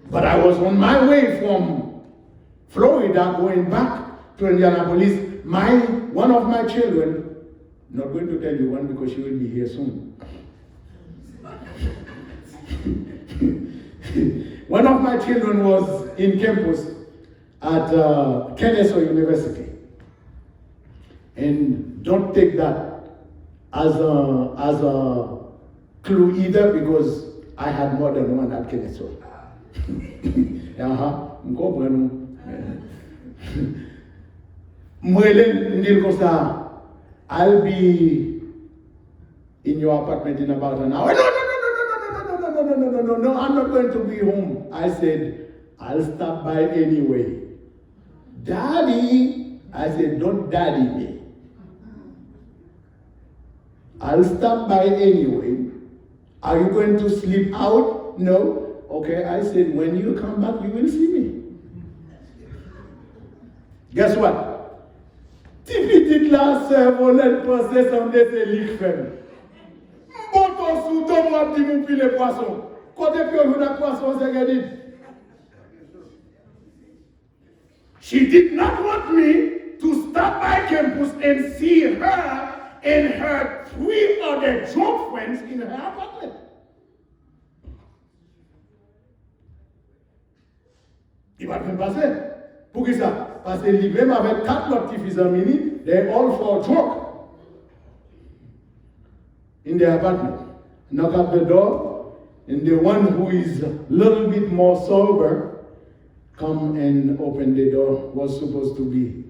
But I was on my way from Florida going back to Indianapolis. One of my children, not going to tell you one because she will be here soon. One of my children was in campus at Kennesaw University. And don't take that as a clue either, because I had more than one at Kennesaw. I'll be in your apartment in about an hour. No, I'm not going to be home. I said, I'll stop by anyway. Daddy, I said, don't daddy me. I'll stop by anyway. Are you going to sleep out? No. Okay, I said, when you come back, you will see me. Guess what? Si petite la servonnette pensait sembler c'est lik femme. Bon sous ton moi dit mon pile poisson. Côté puis on a poisson c'est gardé. She did not want me to stop by campus and see her and her 3 other drunk friends in her apartment. Il va rien passer. Pour qui ça? Parce que lui-même avec 4 autres petits fils mini, they all fall drunk in their apartment. Knock at the door, and the one who is a little bit more sober come and open the door. Was supposed to be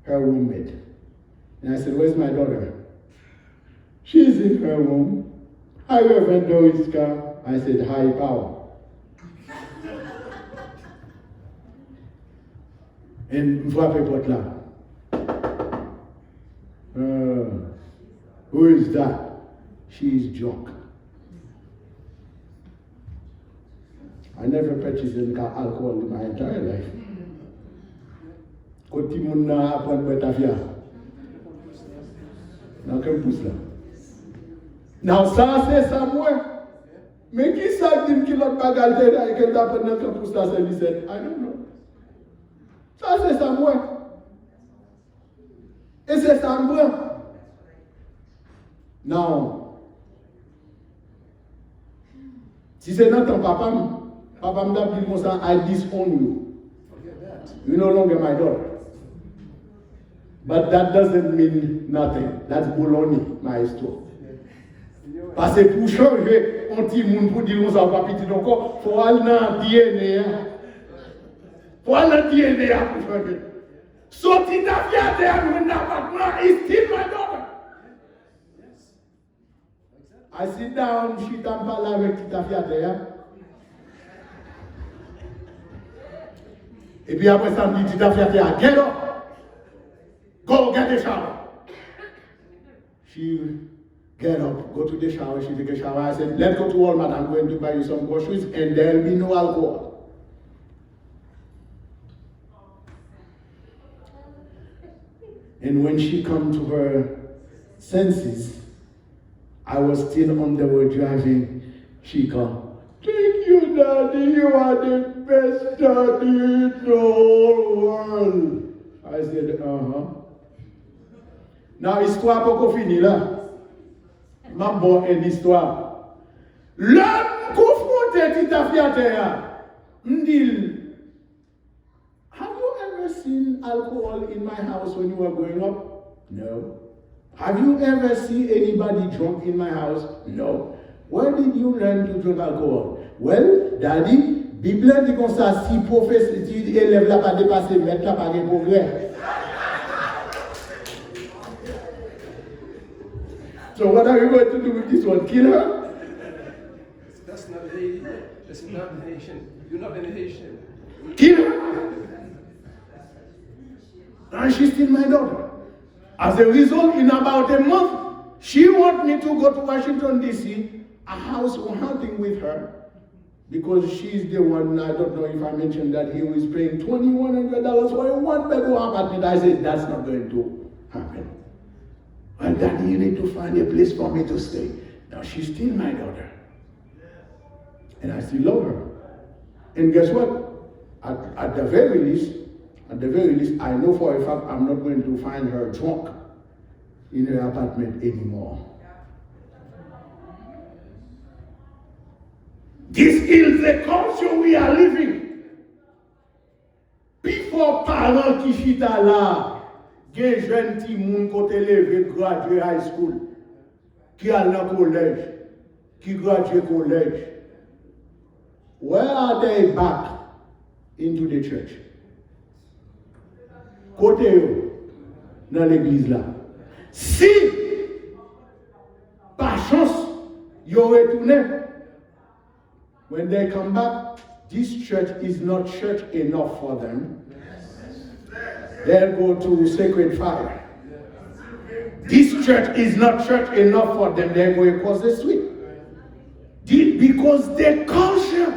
her roommate. And I said, where's my daughter? She's in her room. Hi, Reverend Doriska. I said, high power. And frappe porte là. Who is that? She is drunk. I never purchased any alcohol in my entire life. Quand tout le monde a appris à boire ta fière. Dans quel pouce là? Non, ça c'est ça moi. Mais qui ça dit que l'autre bagarre et qu'elle t'a pris dans quel pouce là c'est 17? I don't know. Ça c'est ça moi. Et c'est ça moi. Non. Si c'est dans ton papa me dit comme ça, I disown you. You're no longer my daughter. But that doesn't mean nothing. That's baloney, maestro. Parce que pour changer un petit monde pour dire qu'on va pas petit encore, il faut aller dans le DNA. Il faut aller dans le DNA pour changer. Sorti ta fierté à nous n'appartement, is still my daughter. I sit down, je t'en parle avec ta fierté. Et puis après ça, me dit ta fierté à get up. Go get a shower. She get up, go to the shower, she take a shower. I said, let's go to Walmart, I'm going to buy you some groceries and there'll be no alcohol. And when she come to her senses, I was still on the road driving. She come, thank you, Daddy, you are the best daddy in the whole world. I said, Now, histoire pas qu'on finit là. Ma bonne une histoire. L'homme confronté Tita Fiatea, me dit, have you ever seen alcohol in my house when you were growing up? No. Have you ever seen anybody drunk in my house? No. Where did you learn to drink alcohol? Well, Daddy, Bible dit comme ça, si professeur, si élève là pas dépassé, maître là pas de progrès. So what are you going to do with this one? Kill her? That's not Haitian. That's not Haitian. You're not an Haitian. Kill her? And she's still my daughter. As a result, in about a month, she wants me to go to Washington, D.C., a house hunting with her, because she's the one, I don't know if I mentioned that he was paying $2,100 for a one-bedroom apartment. I said, that's not going to happen. And Daddy, you need to find a place for me to stay. Now, she's still my daughter. And I still love her. And guess what? At the very least, I know for a fact I'm not going to find her drunk in her apartment anymore. This is the culture we are living. Before parents qui chita là, des jeunes petits moun côté levé gradué high school, qui allent dans collège, qui gradué collège. Where are they back into the church? Côté eux, dans l'église là. Si, par chance, ils retourné, when they come back, this church is not church enough for them. They'll go to Sacred Fire. This church is not church enough for them. They're going across the street. Because the culture,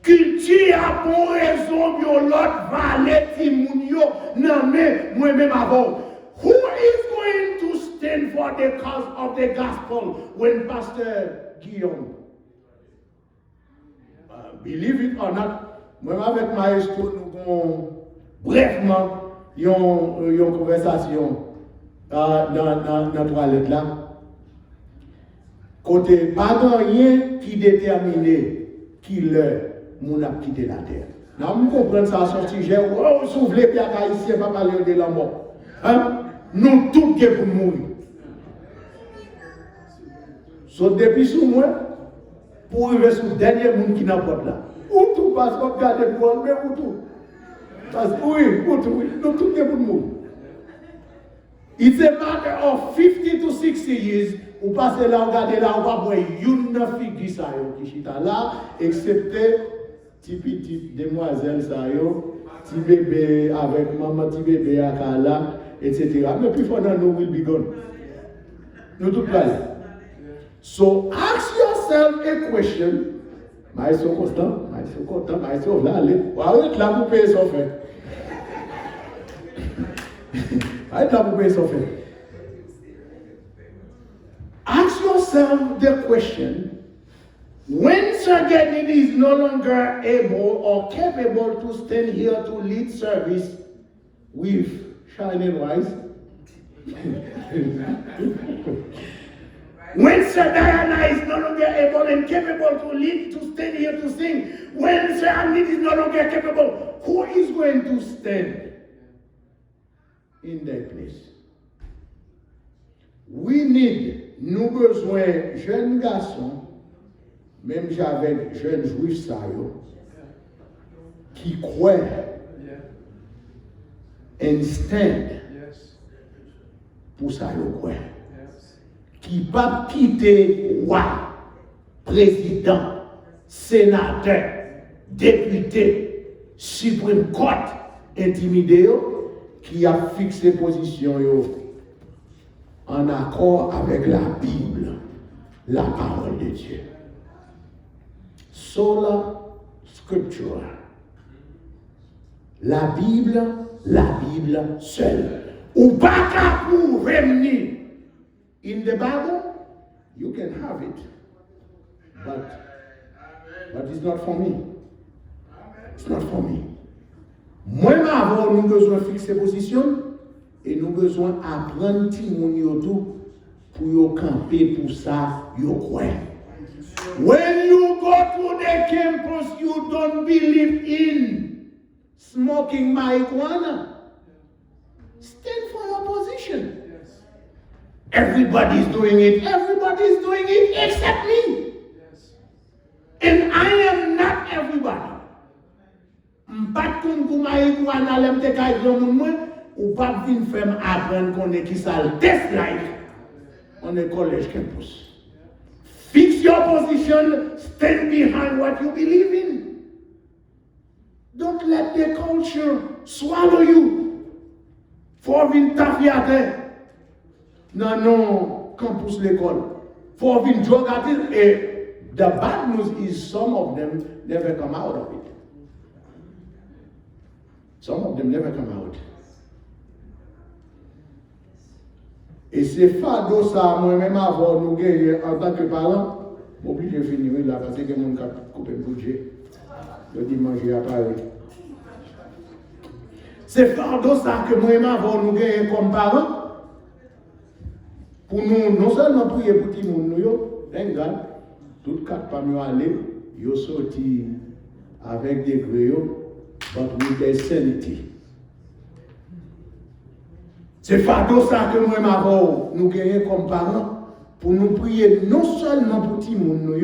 culture a pour raison, yo l'autre valet timoun yo, nan men, moi-même avant. Who is going to stand for the cause of the gospel when Pastor Guillaume? Believe it or not, moi avec Maestro, nous avons brièvement une conversation dans la toilette là. Côté pas rien qui détermine qui l'heure mon a quitté la terre. Non, vous comprenez ça, son sujet. Oh, s'ouvre puis à haïtien, pas parler de la mort. Hein? Nous tous qui pour mourir. So, depuis sous moi, pour arriver sur le dernier monde qui n'a pas là. Ou tout passe, on regarde le monde, mais où tout. Parce que oui, nous tous qui pour mourir. It's a matter of 50 to 60 years. Ou passez là, regardez là, on va voir une figure ça qui chita là, excepté petit demoiselle ça petit bébé avec maman, petit bébé à là, etc. Mais puis pendant nous will be gone. Nous tous là. So ask yourself a question. Maestro Constant, maestro content, maestro là, allez. Arrête là pour payer son fait. Arrête là pour payer son fait. Ask yourself the question, when Sergeant is no longer able or capable to stand here to lead service with shining eyes, when Sir Diana is no longer able and capable to lead, to stand here to sing, when Sir Anit is no longer capable, who is going to stand in that place? We need, nous besoin jeunes garçons, même j'avais jeunes juifs ça qui croient and stand pour ça croient. Qui pas quitter roi, président, sénateur, député, Supreme Court, intimidé, qui a fixé position en accord avec la Bible, la parole de Dieu. Sola Scriptura. La Bible seule. Ou pas qu'à pour revenir. In the Bible, you can have it, but it's not for me. It's not for me. Moi, nous besoin de fixer position et nous besoin d'apprendre tout pour camper pour ça, you croire. When you go to the campus, you don't believe in smoking marijuana. Stand for your position. Everybody's doing it. Everybody's doing it except me. And I am not everybody. M'pat kon kou marijuana lem te kay moun mwen ou pas vinn fèm apprendre qu'on est qui ça le test life on est college campus. Fix your position, stand behind what you believe in. Don't let the culture swallow you. Faut vinn tafiate. Non, campus l'école. Faut vinn drug addict et the bad news is some of them never come out of it. Some of them never come out. Et c'est fardeau ça, moi-même avant nous gagner en tant que parent, obligé de finir là parce que mon cap couper le budget. Le dimanche à Paris. C'est fardeau ça que moi-même avant nous gagner comme parents. Pour nous, non seulement prier pour tout le monde, regarde, toutes quatre parmi aller, ils sont sortis avec des gréaux. But with their sanity. C'est fardeau ça que moi m'avons nous gagnons comme parents pour nous prier non seulement pour tout le monde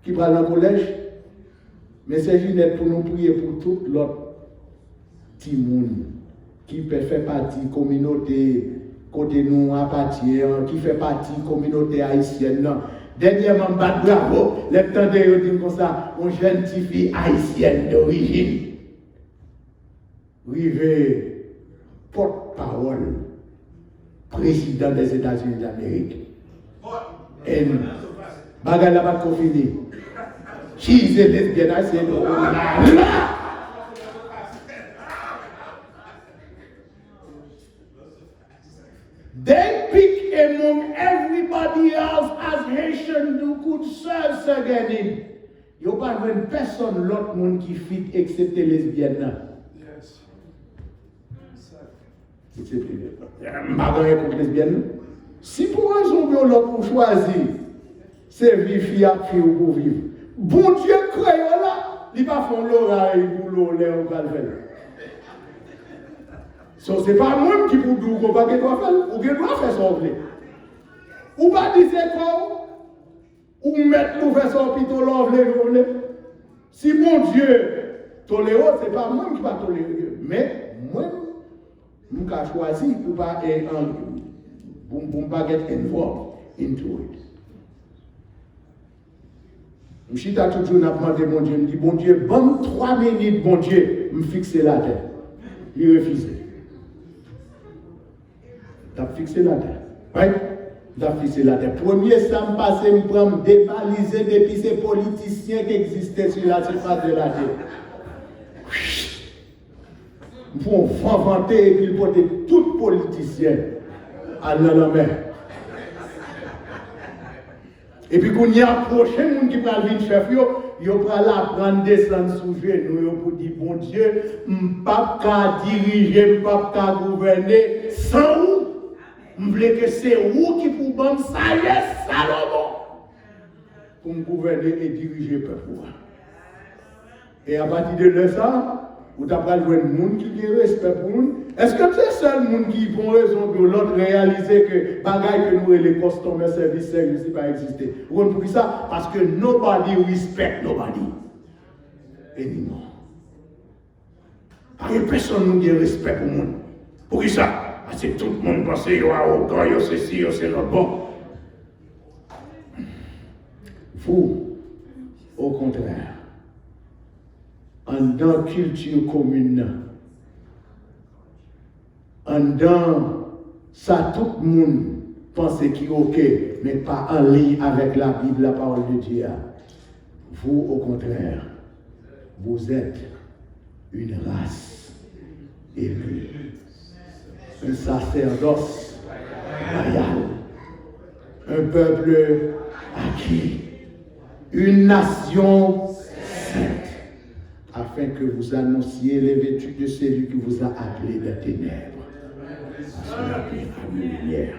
qui va dans le collège, mais c'est juste pour nous prier pour tout l'autre petit monde qui peut faire partie de la communauté côté nous appartient, qui fait partie de la communauté haïtienne. Dernièrement, bravo, le temps de dire comme ça, une jeune fille haïtienne d'origine. Rivé, porte-parole, président des États-Unis d'Amérique. Et bagarre là pas fini. She's a lesbian, I said, oh là. They pick among everybody else as Haitian who could serve Saganin. Il n'y a pas une personne, l'autre monde qui fit excepté lesbienne. Yes. Excepté lesbienne. Contre lesbienne. Si pour raison que l'autre pour choisir, c'est vivre fille à fille ou pour vivre. Bon Dieu créole là, il va faire l'oreille pour l'oreille au galvel. So, c'est pas moi qui vous dis qu'on va faire, ou qu'on doit faire ça. Ou pas dire quoi, ou mettre nous faire ça, puis tout l'enlever. Si mon Dieu tolère, c'est pas moi qui va tolérer, mais moi, je vais choisir pour pas être involved into it. Je suis toujours demandé mon Dieu, je me dis, bon Dieu, bon 3 minutes, bon Dieu, me fixer la terre. Il refuse. Tu as fixé la terre. Oui, tu as fixé la terre. Premier, ça me passe, me prend me débaliser depuis ces politiciens qui existaient sur la surface de la terre. Il faut vanter et puis porter tout politicien à la mer. Et puis, quand il y a un prochain monde qui va venir chef, il va l'apprendre descendre sous genou pour dire, bon Dieu, je ne peux pas diriger, je ne peux pas gouverner sans vous. Je veux que c'est vous qui pour bonne sagesse, Salomon, pour me gouverner et diriger le peuple. Et à partir de là, ça, vous avez pas joué un monde qui a respect pour nous. Est-ce que c'est le seul monde qui prend raison pour l'autre réaliser que bagaille que nous et les customer service ne pas exister? Vous comprenez ça? Parce que nobody respect nobody. Anymore. Pas personne qui a respect pour nous. Pour qui ça? Parce que tout le monde pense qu'il y a aucun, il y a ceci, il y a cela. Bon. Vous, au contraire, en dans la culture commune, en dans ça, tout le monde pense qu'il est OK, mais pas en lien avec la Bible, la parole de Dieu. Vous, au contraire, vous êtes une race élue, un sacerdoce royal, un peuple acquis, une nation sainte, afin que vous annonciez les vertus de celui qui vous a appelé des ténèbres à la lumière.